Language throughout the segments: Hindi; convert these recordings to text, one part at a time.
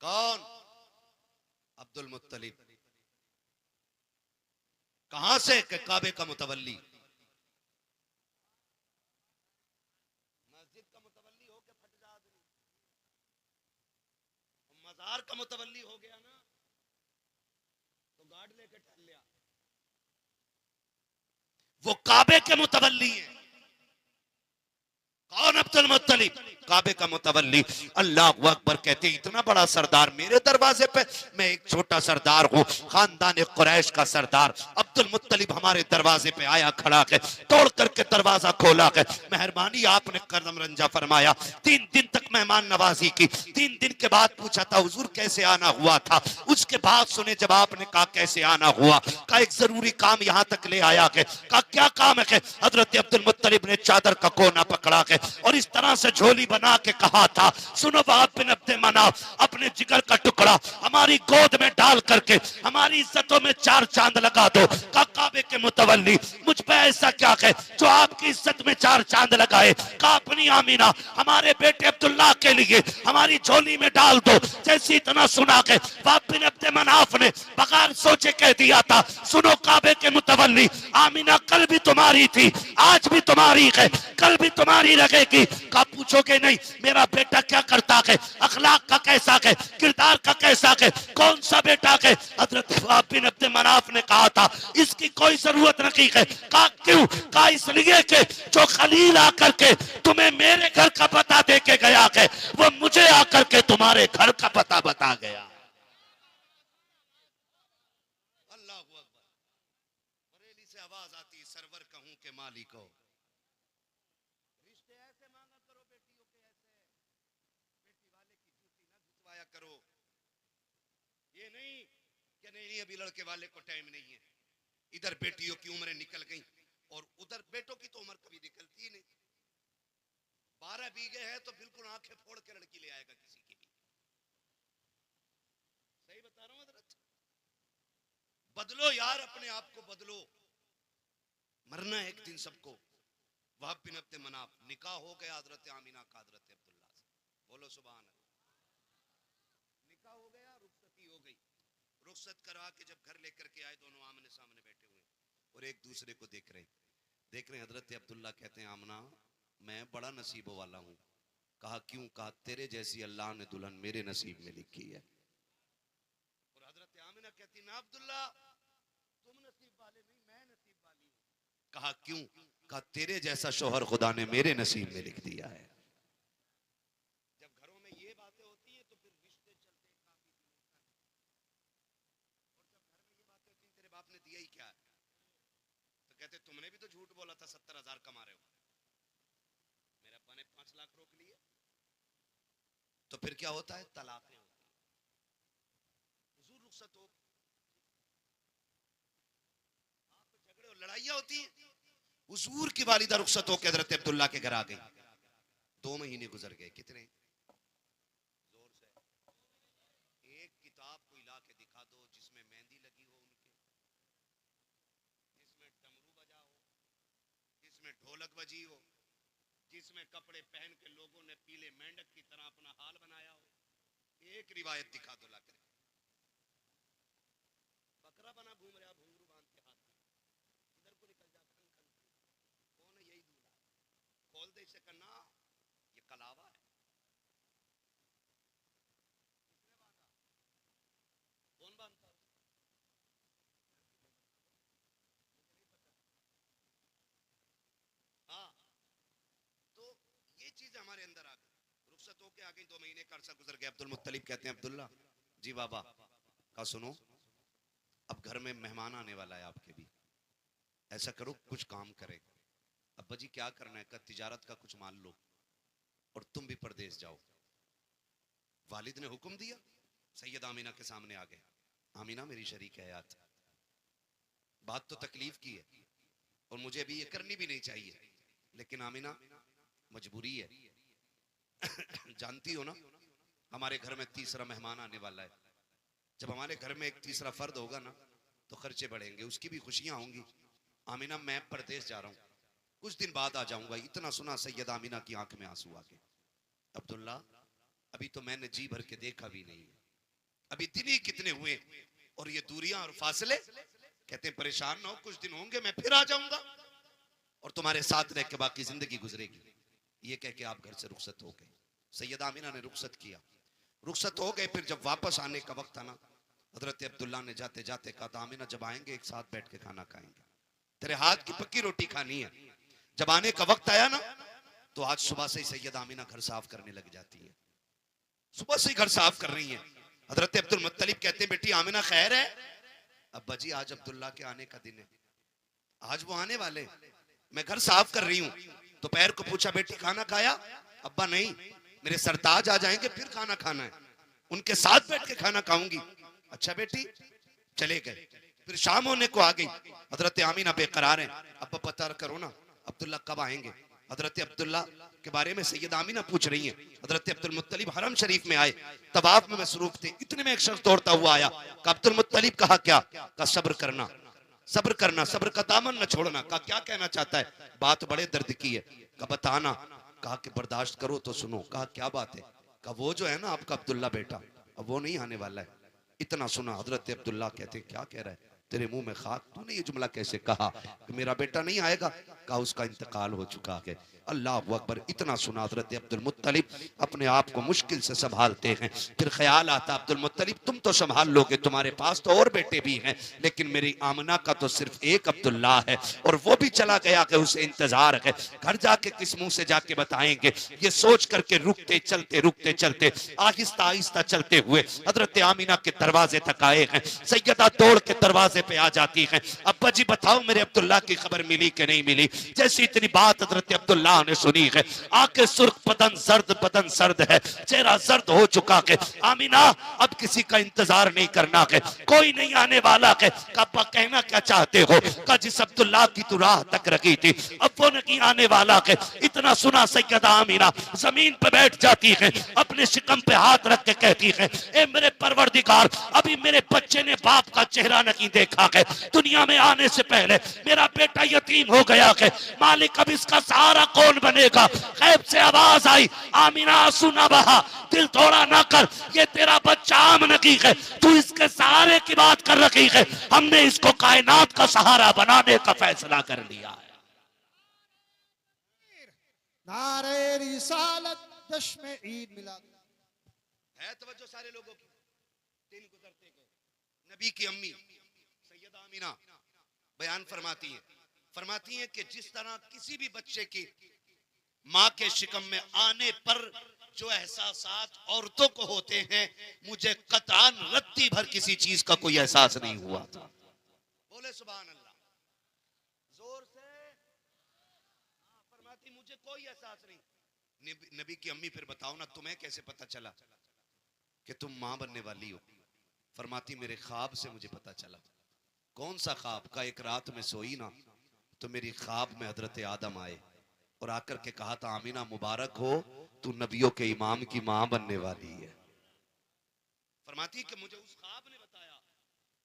कौन? अब्दुल मुत्तलिब। कहां से? कि काबे का मुतवल्ली। मस्जिद का मुतवल्ली हो के फट जा आदमी, मजार का मुतवल्ली हो गया ना तो गार्ड लेके टहल लिया। वो काबे के मुतवल्ली है। कौन? अब्दुल मुत्तलिब, काबे का मुतवल्ली। अल्लाह अकबर कहते इतना बड़ा सरदार मेरे दरवाजे पे, मैं एक छोटा सरदार हूँ, खानदान कुरैश का सरदार। अब्दुल मुत्तलिब हमारे दरवाजे पे आया, खड़ा है, तोड़ करके दरवाजा खोला है। मेहरबानी आपने करम रंजा फरमाया। 3 दिन तक मेहमान नवाजी की। 3 दिन के बाद पूछा था हुजूर कैसे आना हुआ था। उसके बाद सुने जब आपने कहा कैसे आना हुआ, का एक जरूरी काम यहाँ तक ले आया है। का क्या काम है? हजरत अब्दुल मुत्तलिब ने चादर का कोना पकड़ा है और इस तरह से झोली बना के कहा था, सुनो वहाब बिन अब्द मनाफ, अपने जिगर का टुकड़ा हमारी गोद में डाल करके हमारी इज्जतों में 4 चांद लगा दो। का काबे के मुतवल्ली, मुझ पे ऐसा क्या है जो आपकी इज्जत में 4 चांद लगाए? का अपनी आमीना हमारे बेटे अब्दुल्ला के लिए हमारी झोली में डाल दो। जैसी इतना सुना के वहाब बिन अब्द मनाफ ने बगैर सोचे कह दिया था, सुनो काबे के मुतवल्ली, आमीना कल भी तुम्हारी थी, आज भी तुम्हारी है, कल भी तुम्हारी लगेगी। का पूछोगे नहीं मेरा बेटा क्या करता है, अखलाक का कैसा है, किरदार का कैसा है, कौन सा बेटा है? हजरत वहाब बिन अब्द मनाफ ने कहा था इसकी कोई जरूरत नहीं है। का क्यों? का इसलिए कि जो खलील आकर के तुम्हें मेरे घर का पता दे के गया है, वो मुझे आकर के तुम्हारे घर का पता बता गया। अल्लाह अकबर। बरेली से आवाज आती, सरवर कहूं के मालिको, रिश्ते ऐसे मांगा करो बेटियों के, ऐसे बेटी वाले की जूती ना घुसवाया करो। ये नहीं कि नहीं अभी लड़के वाले को टाइम नहीं है। इधर बेटियों की उम्रें निकल गई और उधर बेटों की तो उम्र कभी निकलती ही नहीं। 12 बीघे है तो बिल्कुल आंखें फोड़ के लड़की ले आएगा किसी की भी। सही बता रहा हूं हजरत। बदलो यार, अपने आप को बदलो, मरना है एक दिन सबको। वहाब बिन अब्द मनाफ, निकाह हो गया हजरत आमीना का हजरत अब्दुल्ला से। बोलो सुभान अल्लाह। निकाह हो गया, रुखसती हो गई। रुखसत करवा के जब घर लेकर के आए, दोनों आमने सामने बैठे हुए और एक दूसरे को देख रहे हैं। हजरत अब्दुल्ला कहते हैं आमना मैं बड़ा नसीबों वाला हूं। कहा क्यों? कहा तेरे जैसी अल्लाह ने दुल्हन मेरे नसीब में लिखी है। और हजरत आमिना कहती ना अब्दुल्ला तुम नसीब वाले नहीं, मैं नसीब वाली हूं। कहा क्यों? कहा तेरे जैसा शोहर खुदा ने मेरे नसीब में लिख दिया है। जब घरों में ये बातें होती है तो फिर रिश्ते चलते हैं काफी दिनों तक। और जब घर में ये बातें होती हैं तेरे बाप ने दिया ही क्या है, तो कहते तुमने भी तो झूठ बोला था 70,000 कमा रहे हो, मेरे अब्बा ने 5 लाख रोक लिए। तो फिर क्या होता है? तलाकें होती हैं। हुजूर रुखसत हो, आप झगड़े और लड़ाइयां होती हैं। हुजूर की वालिदा रुखसत होकर हजरत अब्दुल्ला के घर आ गई। 2 महीने गुजर गए। कितने? जोर से एक किताब को ला के दिखा दो जिसमें मेहंदी लगी हो उनके, जिसमें डमरू बजा हो, जिसमें ढोलक बजी हो, जिसमें कपड़े पहन के लोगों ने पीले मेंढक की तरह अपना हाल बनाया हो। एक रिवायत दिखा दो लाकर। बकरा बना घूम रहा घुंघरू बांध के हाथ में, इधर को निकल जा खन खन खन। कौन है? यही दूल्हा। खोल दे इसे, करना ये कलावा है। किसने बांधा? कौन बांधता है? हाँ, तो ये चीज हमारे अंदर आ गई। रुखसत होके आ गई, 2 महीने का अरसा गुजर गया। अब्दुल मुत्तलिब कहते हैं अब्दुल्ला जी बाबा का सुनो, अब घर में मेहमान आने वाला है आपके भी, ऐसा करो कुछ काम करे। अब्बा जी क्या करना है? का तिजारत का कुछ मान लो और तुम भी परदेश जाओ। वालिद ने हुक्म दिया। सैयद आमीना के सामने आ गए। आमीना मेरी शरीक हयात, बात तो तकलीफ की है और मुझे अभी ये करनी भी नहीं चाहिए, लेकिन आमीना मजबूरी है। जानती हो ना हमारे घर में तीसरा मेहमान आने वाला है। जब हमारे घर में एक तीसरा फर्द होगा ना तो खर्चे बढ़ेंगे, उसकी भी खुशियां होंगी। आमीना मैं परदेश जा रहा हूं, कुछ दिन बाद आ जाऊंगा। इतना सुना सैयद आमीना की आंख में आंसू आ गए। अब्दुल्ला अभी तो मैंने जी भर के देखा भी नहीं है, अभी दिन ही कितने हुए और ये दूरियां और फासले। कहते हैं परेशान ना हो, कुछ दिन होंगे मैं फिर आ जाऊंगा और तुम्हारे साथ रह के बाकी जिंदगी गुजरेगी। ये कह के आप घर से रुखसत हो गए। सैयदा आमिना ने रुखसत किया, रुखसत हो गए। फिर जब वापस आने का वक्त आना, हजरत अब्दुल्ला ने जाते जाते कहा था आमिना जब आएंगे एक साथ बैठ के खाना खाएंगे, तेरे हाथ की पक्की रोटी खानी है। जब आने का वक्त आया ना तो आज सुबह से ही सैयदा आमिना घर साफ करने लग जाती है। सुबह से ही घर साफ कर रही है। हजरत अब्दुल मुत्तलिब कहते हैं बेटी आमिना खैर है? अब्बा जी आज अब्दुल्ला के आने का दिन है, आज वो आने वाले, मैं घर साफ कर रही हूँ। दोपहर को पूछा बेटी खाना खाया? अब्बा नहीं, मेरे सरताज आ जाएंगे फिर खाना खाना है, उनके साथ बैठ के खाना खाऊंगी। अच्छा बेटी, चले गए। फिर शाम होने को आ गई। हजरत आमीना बेकरार हैं, अब्बा पता करो ना अब्दुल्ला कब आएंगे। हजरत अब्दुल्ला के बारे में सैयदा आमीना पूछ रही हैं। हजरत अब्दुल मुत्तलिब हरम शरीफ में आए, तवाफ में मसरूफ थे। इतने में एक शख्स दौड़ता हुआ आया। कहा अब्दुल मुत्तलिब कहा क्या? कहा सब्र करना, सब्र करना, सब्र का दामन न छोड़ना। कहा क्या कहना चाहता है? बात बड़े दर्द की है। कहा बताना। कहा कि बर्दाश्त करो तो सुनो। कहा क्या बात है? कहा वो जो है ना आपका अब्दुल्ला बेटा, अब वो नहीं आने वाला है। इतना सुना हजरत अब्दुल्ला कहते क्या कह रहा है, तेरे मुंह में खाक, तूने ये जुमला कैसे कहा कि मेरा बेटा नहीं आएगा? कहा उसका इंतकाल हो चुका है। अल्लाह अकबर। इतना सुना हजरत अब्दुल मुत्तलिब अपने आप को मुश्किल से संभालते हैं। फिर ख्याल आता अब्दुल मुत्तलिब तुम तो संभाल लोगे, तुम्हारे पास तो और बेटे भी हैं, लेकिन मेरी आमना का तो सिर्फ एक अब्दुल्ला है और वो भी चला गया कि उसे इंतजार है। घर जाके किस मुंह से जाके बताएंगे? ये सोच करके रुकते चलते आहिस्ता आहिस्ता चलते हुए हजरत आमीना के दरवाजे तक आए हैं। सैयदा दौड़ के दरवाजे पे आ जाती हैं। अब्बा जी बताओ मेरे अब्दुल्ला की खबर मिली कि नहीं मिली? जैसी इतनी बात हजरत अब्दुल्ला ने सुनी है, आंखें सुर्ख, बदन सर्द है, चेहरा सर्द हो चुका है। आमीना अब किसी का इंतजार नहीं करना है, कोई नहीं आने वाला है। अब्बा कहना क्या चाहते हो? का जिस अब्दुल्ला की तू राह तक रखी थी अब वो नहीं आने वाला है। इतना सुना सैयदा आमीना जमीन पे बैठ जाती है, अपने शिकम पे हाथ रख के कहती है ए मेरे परवरदिगार, अभी मेरे बच्चे ने बाप का चेहरा नहीं देखा है, दुनिया में आने से पहले मेरा बेटा यतीम हो गया है, मालिक अब इसका सहारा कौन बनेगा? गैब से आवाज आई आमीना आंसू ना बहा, दिल थोड़ा ना कर, ये तेरा बच्चा आम नकी है, तू इसके सहारे की बात कर रखी है, हमने इसको कायनात का सहारा बनाने का फैसला कर लिया है। नारे रिसालत जश्न ईद मिलाद है तवज्जो सारे लोगों की। दिन गुजरते गए, नबी की अम्मी सैयदा आमीना बयान फरमाती हैं कि जिस तरह किसी भी बच्चे की माँ के शिकम में आने पर जो एहसासात औरतों को होते हैं, मुझे कतरान रत्ती भर किसी चीज का कोई एहसास नहीं हुआ था। बोले सुभान अल्लाह जोर से। फरमाती मुझे कोई एहसास नहीं। नबी की अम्मी फिर बताओ ना तुम्हें कैसे पता चला कि तुम मां बनने वाली हो? फरमाती मेरे ख्वाब से मुझे पता चला। कौन सा ख्वाब? का एक रात में सोई ना तो मेरी ख्वाब में हजरत आदम आए और आकर के कहा था आमीना मुबारक हो, तू नबियों के इमाम की मां बनने वाली है। फरमाती कि मुझे उस ख्वाब ने बताया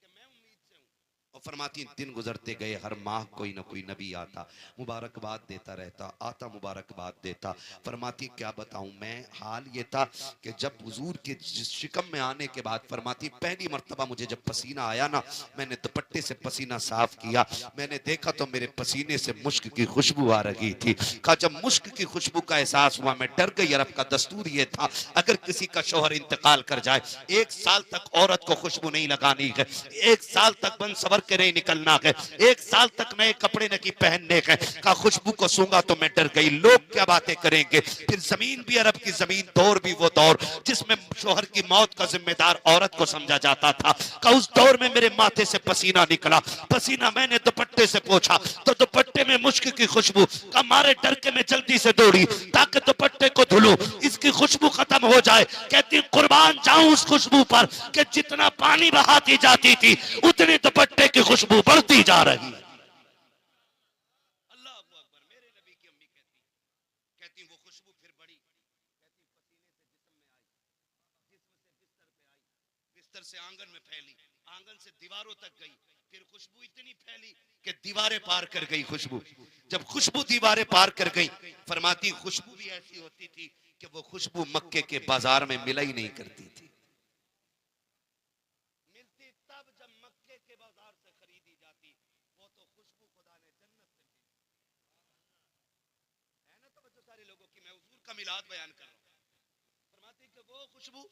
कि मैं उम्मीद से हूं। और फरमाती दिन गुजरते गए, हर माह कोई ना कोई नबी आता, मुबारकबाद देता रहता, आता मुबारकबाद देता। फरमाती क्या बताऊं मैं, हाल ये था कि जब हुजूर के शिकम में आने के बाद फरमाती पहली मर्तबा मुझे जब पसीना आया ना, मैंने दुपट्टे से पसीना साफ किया, मैंने देखा तो मेरे पसीने से मुश्क की खुशबू आ रही थी। कहा जब मुश्क की खुशबू का एहसास हुआ मैं डर गई। अरब का दस्तूर ये था अगर किसी का शौहर इंतकाल कर जाए 1 साल तक औरत को खुशबू नहीं लगानी है, 1 साल तक बन सवर के नहीं निकलना है, 1 साल तक नए कपड़े नहीं पहनने हैं। का खुशबू को सूंघा तो मैं डर गई, लोग क्या बातें करेंगे। फिर जमीन भी अरब की जमीन, दौर भी वो दौर जिसमें शौहर की मौत का जिम्मेदार औरत को समझा जाता था। का उस दौर में मेरे माथे से पसीना निकला, पसीना मैंने दुपट्टे से पोंछा तो दुपट्टे में मुश्क की खुशबू। का मारे डर के मैं जल्दी से दौड़ी ताकि दुपट्टे को धुलूं, इसकी खुशबू खत्म हो जाए। कहती कुर्बान जाऊं उस खुशबू पर कि जितना पानी बहाती जाती थी उतनी दुपट्टे की खुशबू बढ़ती जा रही। अल्लाह अकबर। मेरे नबी की अम्मी कहती वो खुशबू फिर बढ़ी, कहती पसीने से जिस्म में आई, जिस्म से बिस्तर पे आई, बिस्तर से आंगन में फैली, आंगन से दीवारों तक गई, फिर खुशबू इतनी फैली कि दीवारें पार कर गई खुशबू। जब खुशबू दीवारें पार कर गई, फरमाती खुशबू भी ऐसी होती थी कि वो खुशबू मक्के के बाजार में मिला ही नहीं करती थी। तफसीलात बयान कर रहा हूं। फरमाती कि वो खुशबू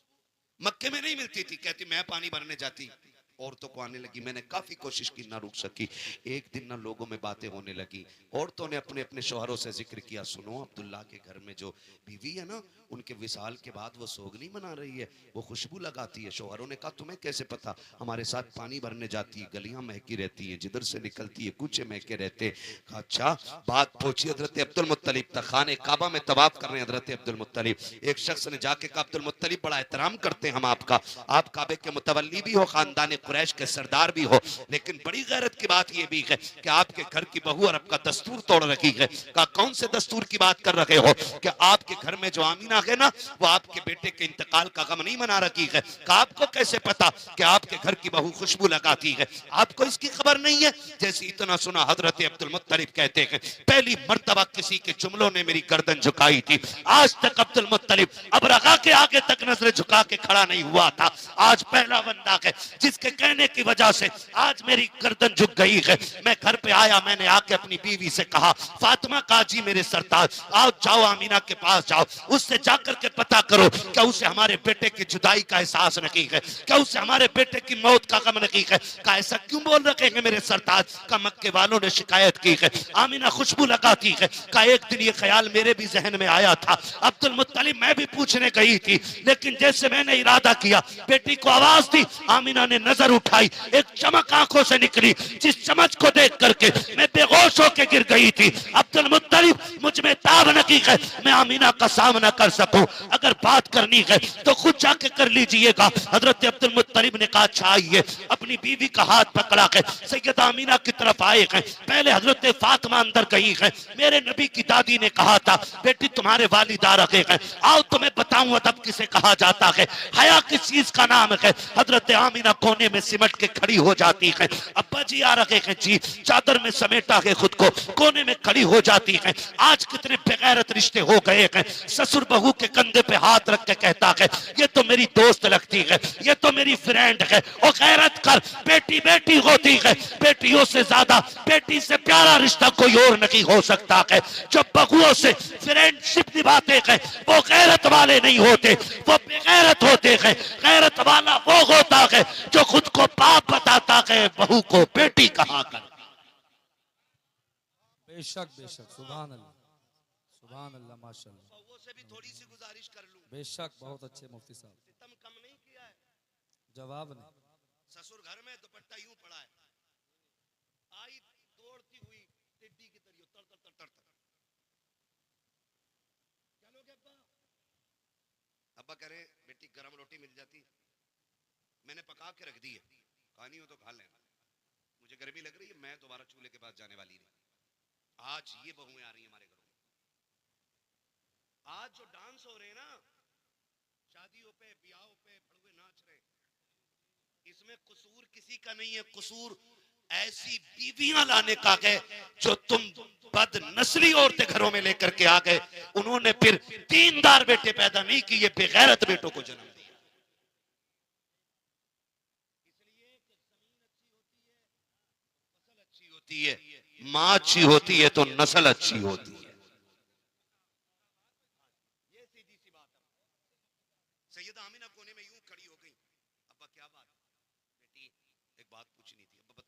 मक्के में नहीं मिलती थी। कहती मैं पानी भरने जाती, औरतों को आने लगी। मैंने काफी कोशिश की, ना रुक सकी। एक दिन ना लोगों में बातें होने लगी। औरतों ने अपने अपने शौहरों से जिक्र किया, सुनो अब्दुल्ला के घर में जो बीवी है ना, उनके विसाल के बाद वो सोगनी मना रही है, वो खुशबू लगाती है। शौहरों ने कहा तुम्हें कैसे पता? हमारे साथ पानी भरने जाती है, गलियां महकी रहती है, जिधर से निकलती है कूचे महके रहते। कहा अच्छा। बात पहुंची हजरत अब्दुल मुत्तलिब तक। खाने काबा में तवाफ कर रहे हैं हजरत अब्दुल मुत्तलिब। एक शख्स ने जाके कहा अब्दुल मुत्तलिब बड़ा एहतराम करते हैं हम आपका, आप काबे के मुतवल्ली भी हो, खानदान कुरैश के सरदार भी हो, लेकिन बड़ी गैरत की बात यह भी है कि आपके घर की बहू और आपका दस्तूर तोड़ रखी है। कहा कौन से दस्तूर की बात कर रहे हो? कि आपके घर में जो आमीना है ना, वो आपके बेटे के इंतकाल का गम नहीं मना रखी है। कहा आपको कैसे पता कि आपके घर की बहू खुशबू लगाती है? आपको इसकी खबर नहीं है? जैसे इतना सुना हजरत अब्दुल मुत्तलिब कहते हैं पहली मर्तबा किसी के जुमलों ने मेरी गर्दन झुकाई थी। आज तक अब्दुल मुत्तलिब अब रगा के आगे तक नजर झुका के खड़ा नहीं हुआ था। आज पहला बंदा है जिसके कहने की वजह से आज मेरी गर्दन झुक गई है। मैं घर पे आया, मैंने आके अपनी बीवी से कहा फातिमा काजी मेरे सरताज आओ, जाओ आमीना के पास जाओ, उससे जाकर के पता करो क्या उसे हमारे बेटे की जुदाई का एहसास नहीं है, क्या उसे हमारे बेटे की मौत का गम नहीं है। का ऐसा क्यों बोल रहे हैं मेरे सरताज? का मक्के वालों ने शिकायत की है, आमीना खुशबू लगाती है। का एक दिन ये ख्याल मेरे भी जहन में आया था अब्दुल मुत्तलिब, मैं भी पूछने गई थी, लेकिन जैसे मैंने इरादा किया बेटी को आवाज दी, आमीना ने नजर उठाई, एक चमक आंखों से निकली, जिस चमक को देख करके मैं बेहोश होकर गिर गई थी। अब्दुल मुत्तलिब मुझ में ताब नहीं है मैं आमीना का सामना कर सकूं, अगर बात करनी है तो खुद जाके कर लीजिएगा। हजरत अब्दुल मुत्तलिब ने कहा अच्छा आइए। अपनी बीवी का हाथ पकड़ा है सैयदा आमीना की तरफ आए हैं। पहले हजरत फातिमा अंदर गई है। मेरे नबी की दादी ने कहा था बेटी तुम्हारे वालिदा रखे हैं, आओ तुम्हें बताऊं अदब किसे कहा जाता है, हया किस चीज का नाम है। हजरत आमीना कोने में सिमट के खड़ी हो जाती है। अब्बा जी आ रखे हैं जी, चादर में समेटा है खुद को, कोने में खड़ी हो जाती है। आज कितने बेगैरत रिश्ते हो गए हैं। ससुर बहू के कंधे पे हाथ रख के कहता है ये तो मेरी दोस्त लगती है, ये तो मेरी फ्रेंड है। और गैरत कर, बेटी बेटी होती है, बेटियों से ज्यादा बेटी से प्यारा रिश्ता कोई और नहीं हो सकता है। जो बहुओं से फ्रेंडशिप निभाते हैं वो गैरत वाले नहीं होते, वो बेगैरत होते हैं। गैरत वाला वो होता है जो खुद को बाप बताता है, बहू को बेटी कहा कर। बेशक बेशक, सुभान अल्लाह सुभान अल्लाह, माशाअल्लाह। वो से भी थोड़ी सी गुजारिश कर लूं, बेशक बहुत अच्छे मुफ्ती साहब, सितम कम नहीं किया है। जवाब नहीं। ससुर घर में दुपट्टा यूं पड़ा है, आई दौड़ती हुई टिड्डी की तरह तर तर तर तर तर। क्या लोगे अब्बा? अब्बा कह रहे बेटी गरम रोटी मिल जाती, मैंने पका के रख दी है, खानी हो तो खा लेना, मुझे गर्मी लग रही है, मैं दोबारा चूल्हे के पास जाने वाली नहीं। आज ये बहुएं आ रही हैं हमारे घरों में। आज जो डांस हो रहे हैं ना, शादियों पे ब्याहों पे भड़वे नाच रहे, इसमें कसूर किसी का नहीं है, कसूर ऐसी बीवियां लाने का है जो तुम बद नस्ली औरतें घरों में लेकर के आ गए। उन्होंने फिर दीनदार बेटे पैदा नहीं किए, बेगैरत बेटों को जन्म दिया। इसलिए कि जमीन अच्छी होती है, मां अच्छी होती है तो नस्ल अच्छी होती है। ये सीधी सी बात है। सैयदा आमीना कोने में यूं खड़ी हो गई, अब्बा क्या बात? बेटी एक बात पूछनी थी। अब्बा